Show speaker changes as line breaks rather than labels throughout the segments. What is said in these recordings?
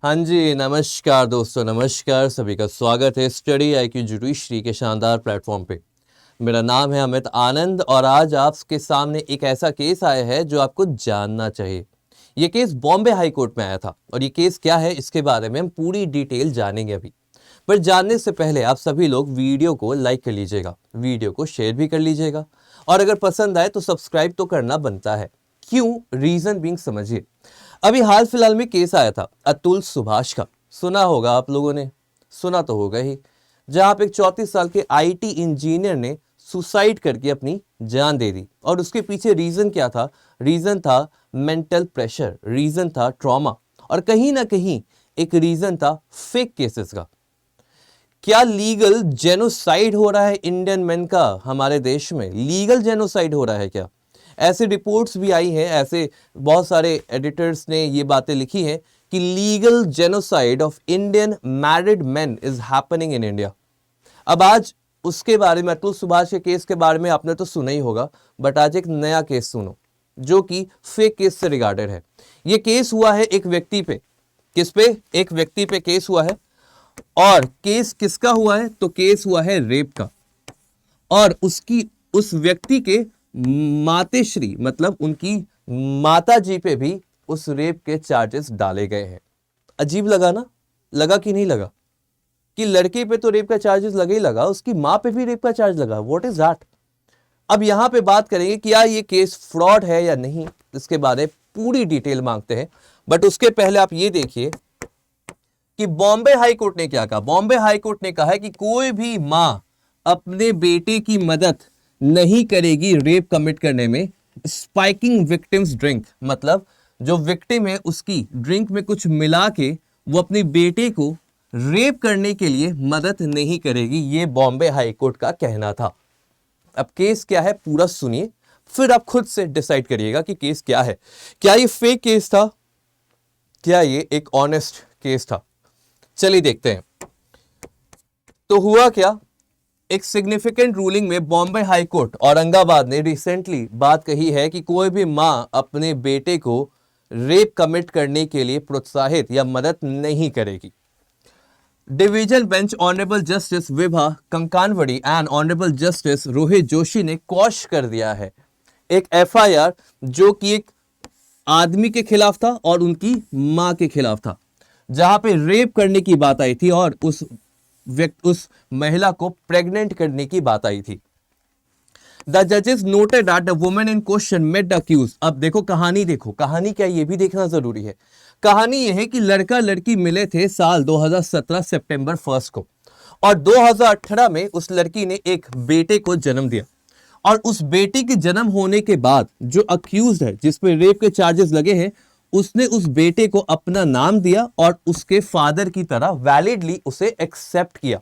हाँ जी, नमस्कार दोस्तों, नमस्कार। सभी का स्वागत है स्टडी IQ जुडिशरी के शानदार प्लेटफॉर्म पे। मेरा नाम है अमित आनंद और आज आपके सामने एक ऐसा केस आया है जो आपको जानना चाहिए। ये केस बॉम्बे हाई कोर्ट में आया था और ये केस क्या है इसके बारे में हम पूरी डिटेल जानेंगे अभी। पर जानने से पहले आप सभी लोग वीडियो को लाइक कर लीजिएगा, वीडियो को शेयर भी कर लीजिएगा और अगर पसंद आए तो सब्सक्राइब तो करना बनता है। क्यों? रीजन बीइंग समझिए। अभी हाल फिलहाल में केस आया था अतुल सुभाष का, सुना होगा आप लोगों ने, सुना तो होगा ही, जहां पे एक 34 साल के IT इंजीनियर ने सुसाइड करके अपनी जान दे दी। और उसके पीछे रीजन क्या था? रीजन था मेंटल प्रेशर, रीजन था ट्रॉमा और कहीं ना कहीं एक रीजन था फेक केसेस का। क्या लीगल जेनोसाइड हो रहा है इंडियन मैन का हमारे देश में? लीगल जेनोसाइड हो रहा है क्या? ऐसे रिपोर्ट्स भी आई हैं, ऐसे बहुत सारे एडिटर्स ने ये बातें लिखी हैं कि legal genocide of Indian married main is happening in India. अब आज उसके बारे में, अतुल सुभाष के केस के बारे में आपने तो सुना ही होगा, बट आज एक नया केस सुनो जो कि फेक केस से रिगार्डेड है। ये केस हुआ है एक व्यक्ति पे। किस पे? एक व्यक्ति पे केस हुआ है। और केस किसका हुआ है? तो केस हुआ है रेप का। और उस व्यक्ति के मातेश्री मतलब उनकी माता जी पे भी उस रेप के चार्जेस डाले गए हैं। अजीब लगा ना? लगा कि नहीं लगा? कि लड़के पे तो रेप का चार्जेस लगे ही लगा, उसकी मां पे भी रेप का चार्ज लगा। What is that? अब यहां पे बात करेंगे कि क्या ये केस फ्रॉड है या नहीं, इसके बारे में पूरी डिटेल मांगते हैं। बट उसके पहले आप ये देखिए कि बॉम्बे हाई कोर्ट ने क्या कहा। बॉम्बे हाई कोर्ट ने कहा है कि कोई भी मां अपने बेटे की मदद नहीं करेगी रेप कमिट करने में। स्पाइकिंग विक्टिम्स ड्रिंक, मतलब जो विक्टिम है उसकी ड्रिंक में कुछ मिला के वो अपने बेटे को रेप करने के लिए मदद नहीं करेगी। ये बॉम्बे हाई कोर्ट का कहना था। अब केस क्या है पूरा सुनिए, फिर आप खुद से डिसाइड करिएगा कि केस क्या है। क्या ये फेक केस था? क्या ये एक ऑनेस्ट केस था? चलिए देखते हैं। तो हुआ क्या, एक सिग्निफिकेंट रूलिंग में बॉम्बे हाई कोर्ट औरंगाबाद ने रिसेंटली बात कही है कि कोई भी मां अपने बेटे को रेप कमिट करने के लिए प्रोत्साहित या मदद नहीं करेगी। Division bench honourable justice Vibha Kankanwadi and honourable justice Rohit Joshi ने क्वॉश कर दिया है एक FIR जो कि एक आदमी के खिलाफ था और उनकी मां के खिलाफ था, जहां पे रेप करने की बात आई थी और उस महिला को प्रेग्नेंट करने की बात आई थी। द जजेस noted that the woman in question met the accuse. अब देखो कहानी, देखो कहानी क्या, ये भी देखना जरूरी है। कहानी यह है कि लड़का लड़की मिले थे साल 2017 सितंबर 1 को और 2018 में उस लड़की ने एक बेटे को जन्म दिया। और उस बेटे के जन्म होने के बाद जो अक्यूज है, जिसपे रेप के चार्जेस लगे हैं, उसने उस बेटे को अपना नाम दिया और उसके फादर की तरह वैलिडली उसे एक्सेप्ट किया।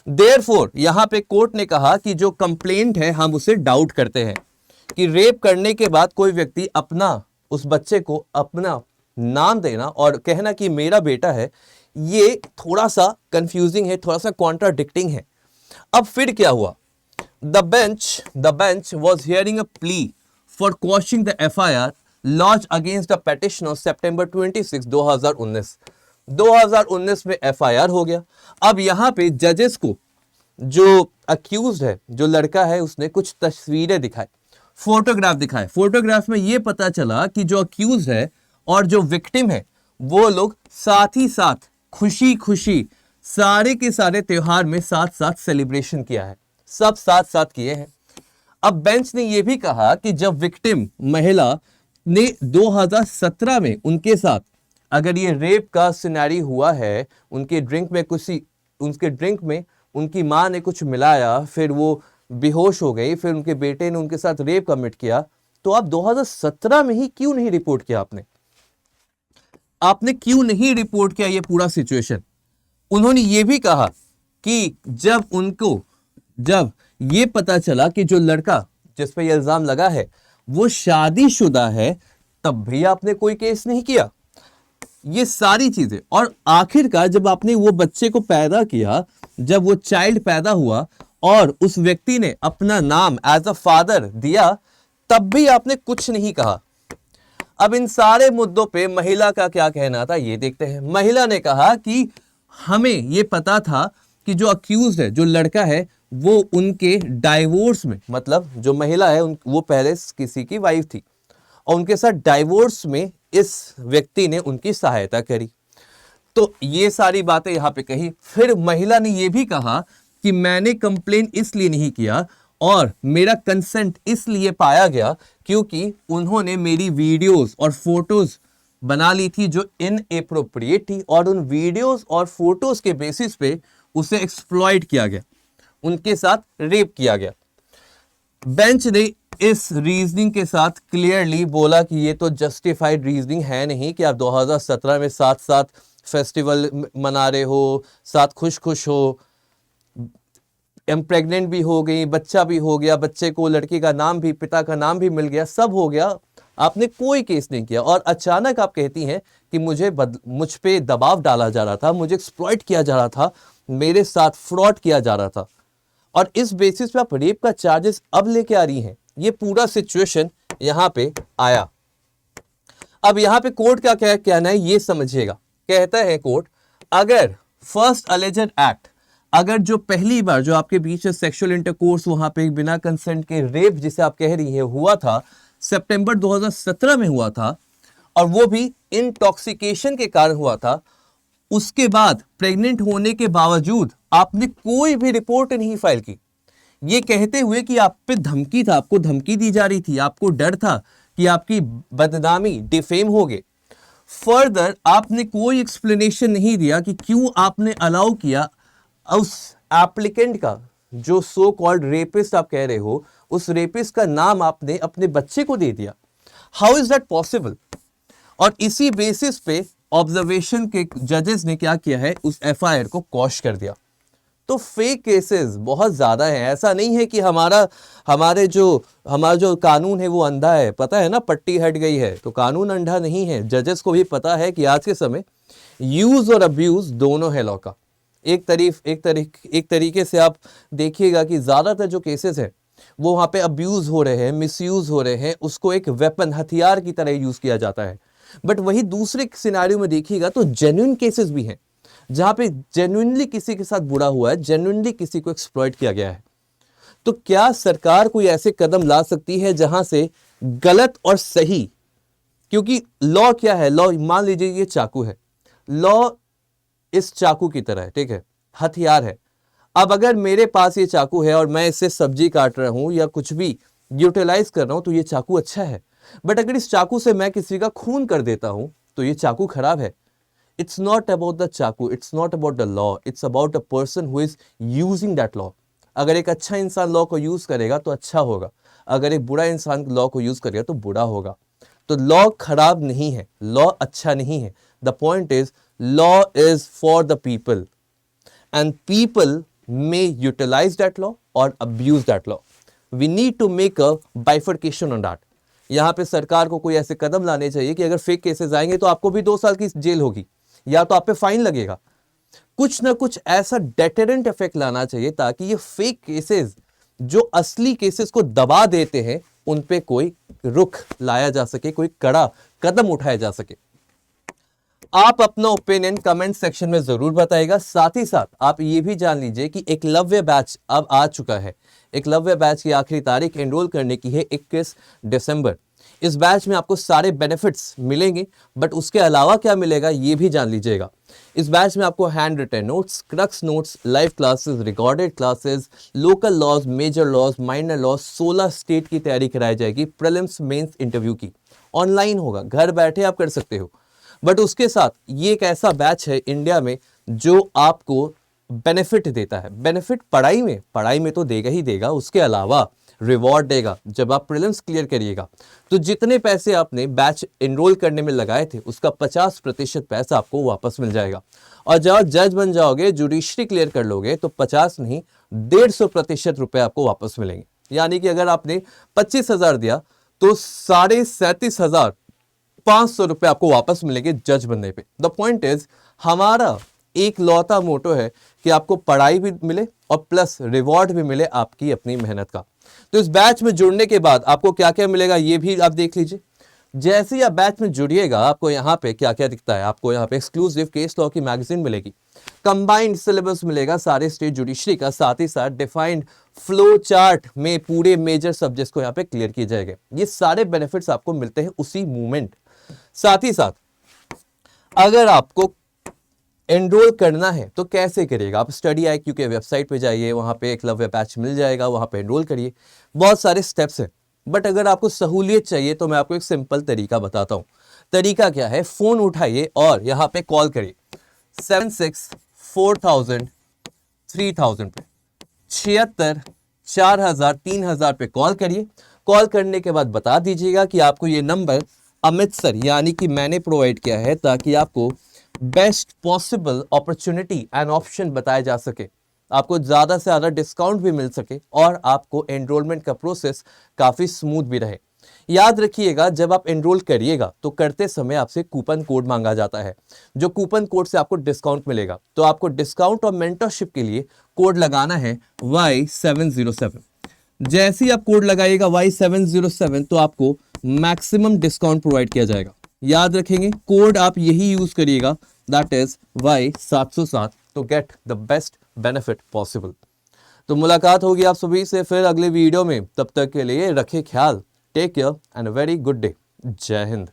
देयरफॉर यहां पे कोर्ट ने कहा कि जो कंप्लेंट है हम उसे डाउट करते हैं कि रेप करने के बाद कोई व्यक्ति अपना उस बच्चे को अपना नाम देना और कहना कि मेरा बेटा है, ये थोड़ा सा कंफ्यूजिंग है, थोड़ा सा कॉन्ट्राडिक्टिंग है। अब फिर क्या हुआ? The bench was hearing a plea for quashing the FIR lodged against the petitioner September 26, 2019 में FIR हो गया। अब यहां पे जजेस को जो अक्यूज्ड है, जो लड़का है, उसने कुछ तस्वीरें दिखाई, फोटोग्राफ दिखाए। फोटोग्राफ में यह पता चला कि जो अक्यूज्ड है और जो विक्टिम है वो लोग साथ ही साथ खुशी खुशी सारे के सारे त्योहार में साथ साथ सेलिब्रेशन किया है, सब साथ साथ किए हैं। अब बेंच ने यह भी कहा कि जब विक्टिम महिला ने 2017 में उनके साथ अगर ये रेप का सिनेरियो हुआ है, उनके ड्रिंक में उनकी मां ने कुछ मिलाया, फिर वो बेहोश हो गई, फिर उनके बेटे ने उनके साथ रेप कमिट किया, तो आप 2017 में ही क्यों नहीं रिपोर्ट किया? आपने क्यों नहीं रिपोर्ट किया ये पूरा सिचुएशन? उन्होंने ये भी कहा कि जब ये पता चला कि जो लड़का जिस पे ये इल्जाम लगा है वो शादीशुदा है, तब भी आपने कोई केस नहीं किया। ये सारी चीजें, और आखिरकार जब आपने वो बच्चे को पैदा किया, जब वो चाइल्ड पैदा हुआ और उस व्यक्ति ने अपना नाम एज अ फादर दिया, तब भी आपने कुछ नहीं कहा। अब इन सारे मुद्दों पे महिला का क्या कहना था ये देखते हैं। महिला ने कहा कि हमें ये पता था कि जो अक्यूज है, जो लड़का है, वो उनके डाइवोर्स में, मतलब जो महिला है वो पहले किसी की वाइफ थी और उनके साथ डाइवोर्स में इस व्यक्ति ने उनकी सहायता करी। तो ये सारी बातें यहां पे कही। फिर महिला ने यह भी कहा कि मैंने कंप्लेन इसलिए नहीं किया और मेरा कंसेंट इसलिए पाया गया क्योंकि उन्होंने मेरी वीडियोस और फोटोज बना ली थी जो इनएप्रोप्रिएट थी और उन वीडियोस और फोटोज के बेसिस पे उसे एक्सप्लॉइट किया गया, उनके साथ रेप किया गया। बेंच ने इस रीजनिंग के साथ क्लियरली बोला कि ये तो जस्टिफाइड रीजनिंग है नहीं कि आप 2017 में साथ साथ फेस्टिवल मना रहे हो, साथ खुश खुश हो, प्रेग्नेंट भी हो गई, बच्चा भी हो गया, बच्चे को लड़की का नाम भी, पिता का नाम भी मिल गया, सब हो गया, आपने कोई केस नहीं किया और अचानक आप कहती हैं कि मुझ पे दबाव डाला जा रहा था, मुझे एक्सप्लॉइट किया जा रहा था, मेरे साथ फ्रॉड किया जा रहा था और इस बेसिस पे आप रेप का चार्जेस अब लेके आ रही हैं। ये पूरा सिचुएशन यहां पे आया। अब यहां पे कोर्ट का क्या कहना है ये समझिएगा। कहता है कोर्ट, अगर फर्स्ट अलेजेड एक्ट, अगर जो पहली बार जो आपके बीच में सेक्सुअल इंटरकोर्स वहां पे बिना कंसेंट के रेप जिसे आप कह रही है हुआ था, सितंबर 2017 में हुआ था और वो भी इंटॉक्सिकेशन के कारण हुआ था, उसके बाद प्रेग्नेंट होने के बावजूद आपने कोई भी रिपोर्ट नहीं फाइल की, ये कहते हुए कि आप पे धमकी था, आपको धमकी दी जा रही थी, आपको डर था कि आपकी बदनामी, डिफेम होगे। फर्दर आपने कोई एक्सप्लेनेशन नहीं दिया कि क्यों आपने अलाउ किया उस एप्लीकेंट का, जो सो कॉल्ड रेपिस्ट आप कह रहे हो, उस रेपिस्ट का नाम आपने अपने बच्चे को दे दिया। How is that possible? और इसी बेसिस पे ऑब्जर्वेशन के जजेस ने क्या किया है, उस एफआईआर को क्वॉश कर दिया। तो फेक केसेस बहुत ज्यादा है। ऐसा नहीं है कि हमारा जो कानून है वो अंधा है, पता है ना, पट्टी हट गई है, तो कानून अंधा नहीं है। जजेस को भी पता है कि आज के समय यूज और अब्यूज दोनों है लॉ का। एक तरीके से आप देखिएगा कि ज्यादातर जो केसेस है वो वहां पे अब्यूज हो रहे हैं, मिसयूज हो रहे हैं, उसको एक वेपन, हथियार की तरह यूज किया जाता है। बट वही दूसरे सिनेरियो में देखिएगा तो जेन्युइन केसेस भी हैं जहां पे जेन्युइनली किसी के साथ बुरा हुआ है, जेन्युइनली किसी को एक्सप्लॉइट किया गया है। तो क्या सरकार कोई ऐसे कदम ला सकती है जहां से गलत और सही, क्योंकि लॉ क्या है, लॉ मान लीजिए ये चाकू है, लॉ इस चाकू की तरह है, ठीक है, हथियार है। अब अगर मेरे पास ये चाकू है और मैं इससे सब्जी काट रहा हूं या कुछ भी यूटिलाइज कर रहा हूं तो ये चाकू अच्छा है। बट अगर इस चाकू से मैं किसी का खून कर देता हूं तो ये चाकू खराब है। इट्स नॉट अबाउट द चाकू, it's not about the law, it's about a person who is using that law. अगर एक अच्छा इंसान लॉ को यूज करेगा तो अच्छा होगा, अगर एक बुरा इंसान लॉ को यूज करेगा तो बुरा होगा। तो लॉ खराब नहीं है, लॉ अच्छा नहीं है। The point is law is for the people and people may utilize that law or abuse that law. We need to make a bifurcation on that. यहां पे सरकार को कोई ऐसे कदम लाने चाहिए कि अगर फेक केसेस आएंगे तो आपको भी 2 साल की जेल होगी या तो आप पे फाइन लगेगा। कुछ ना कुछ ऐसा डेटरेंट इफेक्ट लाना चाहिए ताकि ये फेक केसेस जो असली केसेस को दबा देते हैं उन पे कोई रुख लाया जा सके, कोई कड़ा कदम उठाया जा सके। आप अपना ओपिनियन कमेंट सेक्शन में जरूर बताइएगा। साथ ही साथ आप ये भी जान लीजिए कि एकलव्य बैच अब आ चुका है। एकलव्य बैच की आखिरी तारीख एनरोल करने की है 21 दिसंबर। इस बैच में आपको सारे बेनिफिट्स मिलेंगे, बट उसके अलावा क्या मिलेगा ये भी जान लीजिएगा। इस बैच में आपको hand written notes, crux notes, live classes, recorded classes, local laws, major laws, minor laws, 16 state की तैयारी कराई जाएगी। प्रीलिम्स, मेंस, इंटरव्यू की ऑनलाइन होगा, घर बैठे आप कर सकते हो। बट उसके साथ ये एक ऐसा बैच है इंडिया में जो आपको बेनिफिट देता है। बेनिफिट पढ़ाई में तो देगा ही देगा, उसके अलावा रिवॉर्ड देगा। जब आप प्रीलिम्स क्लियर करिएगा तो जितने पैसे आपने बैच एनरोल करने में लगाए थे उसका 50% पैसा आपको वापस मिल जाएगा। और जब जज बन जाओगे, जुडिशरी क्लियर कर लोगे तो 50 नहीं 150% रुपए आपको वापस मिलेंगे। यानी कि अगर आपने 25,000 दिया तो 37,500 रुपए आपको वापस मिलेंगे जज बनने पे। द पॉइंट इज, हमारा एक लौता मोटो है कि आपको पढ़ाई भी मिले और प्लस रिवॉर्ड भी मिले आपकी अपनी मेहनत का। तो इस बैच में जुड़ने के बाद आपको क्या क्या मिलेगा ये भी आप देख लीजिए। जैसे ही आप बैच में जुड़िएगा आपको यहाँ पे क्या क्या दिखता है, आपको यहाँ पे एक्सक्लूसिव केस लॉ की मैगजीन मिलेगी, कंबाइंड सिलेबस मिलेगा सारे स्टेट जुडिशरी का, साथ ही साथ डिफाइंड फ्लो चार्ट में पूरे मेजर सब्जेक्ट्स को यहाँ पे क्लियर किए जाएंगे। ये सारे बेनिफिट्स आपको मिलते हैं उसी मूवमेंट। साथ ही साथ अगर आपको एनरोल करना है तो कैसे करिएगा, आप स्टडी IQ के वेबसाइट पे जाइए, वहां पे एकलव्य बैच मिल जाएगा, वहां पे एनरोल करिए। बहुत सारे स्टेप्स हैं, बट अगर आपको सहूलियत चाहिए तो मैं आपको एक सिंपल तरीका बताता हूं। तरीका क्या है, फोन उठाइए और यहाँ पे कॉल करिए 764000 3000 पे, 764000 पे कॉल करिए। कॉल करने के बाद बता दीजिएगा कि आपको ये नंबर अमित सर यानी कि मैंने प्रोवाइड किया है ताकि आपको best possible opportunity and option बताया जा सके, आपको ज्यादा से ज्यादा डिस्काउंट भी मिल सके और आपको एनरोलमेंट का प्रोसेस काफी स्मूथ भी रहे। याद रखिएगा जब आप एनरोल करिएगा तो करते समय आपसे कूपन कोड मांगा जाता है, जो कूपन कोड से आपको डिस्काउंट मिलेगा। तो आपको डिस्काउंट और मेंटरशिप के लिए कोड लगाना है Y707। जैसे ही आप कोड लगाइएगा Y707 तो आपको मैक्सिमम डिस्काउंट प्रोवाइड किया जाएगा। याद रखेंगे कोड आप यही यूज करिएगा, that is Y707 to get the best benefit possible. तो मुलाकात होगी आप सभी से फिर अगले वीडियो में, तब तक के लिए रखें ख्याल, take care and a very good day. Jai Hind.